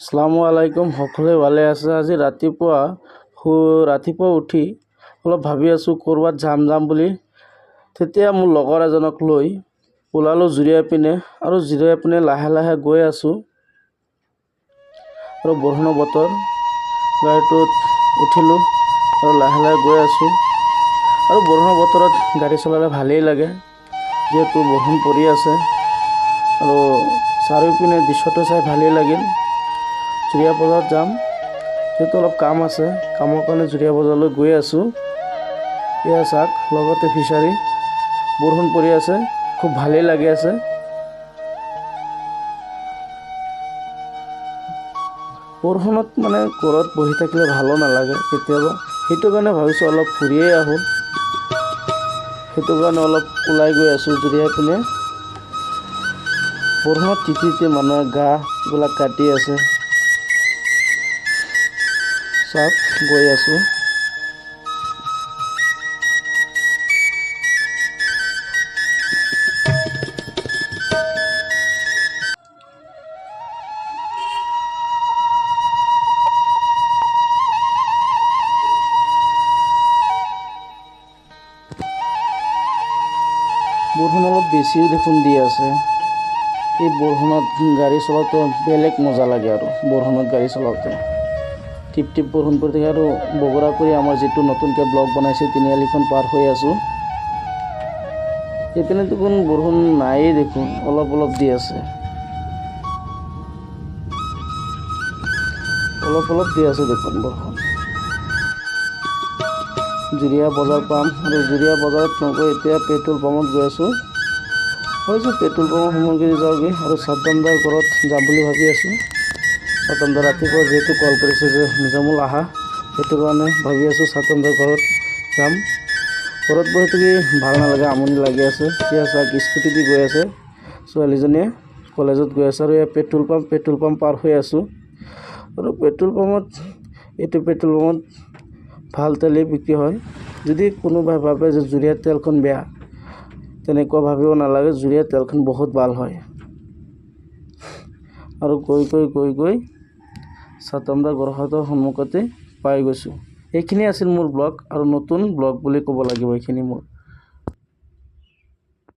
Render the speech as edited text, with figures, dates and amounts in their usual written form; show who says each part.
Speaker 1: আসসালামু আলাইকুম। সকলোৱে ভালে আছে? আজি ৰাতিপুৱা উঠি অলপ ভাবি আছোঁ ক'ৰবাত যাম বুলি। তেতিয়া মোৰ লগৰ এজনক লৈ ওলালোঁ জুৰিয়াৰ পিনে আৰু জুৰিয়াৰ পিনে লাহে লাহে গৈ আছোঁ আৰু বৰষুণৰ বতৰ। গাড়ীটোত উঠিলোঁ আৰু লাহে লাহে গৈ আছোঁ আৰু বৰষুণৰ বতৰত গাড়ী চলালে ভালেই লাগে, যিহেতু বৰষুণ পৰি আছে আৰু চাৰিওপিনে দৃশ্যটো চাই ভালেই লাগিল। জুৰিয়া বজাৰত যাম, যিহেতু অলপ কাম আছে, কামৰ কাৰণে জুৰিয়া বজাৰলৈ গৈ আছোঁ। এয়া চাওক, লগতে ফিচাৰী, বৰষুণ পৰি আছে, খুব ভালেই লাগি আছে। বৰষুণত ঘৰত বহি থাকিলে ভালো নালাগে কেতিয়াবা, সেইটো কাৰণে ভাবিছোঁ অলপ ফুৰিয়ে আহোঁ। সেইটো কাৰণে অলপ ওলাই গৈ আছোঁ জুৰিয়া পিনে। বৰষুণত তিতি মানুহে গাবিলাক কাটি আছে। চাওক, গৈ আছোঁ। বৰষুণ অলপ বেছিও দেখোন দি আছে। এই বৰষুণত গাড়ী চলাওঁতে বেলেগ মজা লাগে আৰু বৰষুণত গাড়ী চলাওঁতে টিপ টিপ বৰষুণ পৰি থাকে আৰু বগৰা কৰি আমাৰ যিটো নতুনকৈ ব্লক বনাইছে তিনিআলিখন পাৰ হৈ আছোঁ। এইপিনে দেখোন বৰষুণ নায়েই দেখোন, অলপ অলপ দি আছে, অলপ অলপ দি আছে দেখোন বৰষুণ। জুৰিয়া বজাৰ পাম আৰু জুৰিয়া বজাৰত নগৈ এতিয়া পেট্ৰল পাম্পত গৈ আছোঁ। ভাবিছোঁ পেট্ৰল পাম্পৰ সামগ্ৰী যাওঁগৈ আৰু ছাদ্দামদাৰ ঘৰত যাম বুলি ভাবি আছোঁ। ছাদ্দামদা ৰাতিপুৱা যিহেতু কল কৰিছে যে নিজামুল আহা, সেইটো কাৰণে ভাবি আছোঁ ছাদ্দামদাৰ ঘৰত যাম। ঘৰত বহি থাকি ভাল নালাগে, আমনি লাগি আছে। এতিয়া চাওক, স্কুটি দি গৈ আছে ছোৱালীজনীয়ে, কলেজত গৈ আছে আৰু এয়া পেট্ৰল পাম্প পাৰ হৈ আছোঁ। আৰু পেট্ৰল পাম্পত ভাল তেলেই বিক্ৰী হয়। যদি কোনোবাই ভাবে যে জুৰিয়াৰ তেলখন বেয়া, তেনেকুৱা ভাবিব নালাগে, জুৰিয়াৰ তেলখন বহুত ভাল হয়। আৰু গৈ ছাদ্দামদাৰ ঘৰখনৰ সন্মুখতে পাই গৈছোঁ। এইখিনি আছিল মোৰ ব্লগ, আৰু নতুন ব্লগ বুলি ক'ব লাগিব এইখিনি মোৰ।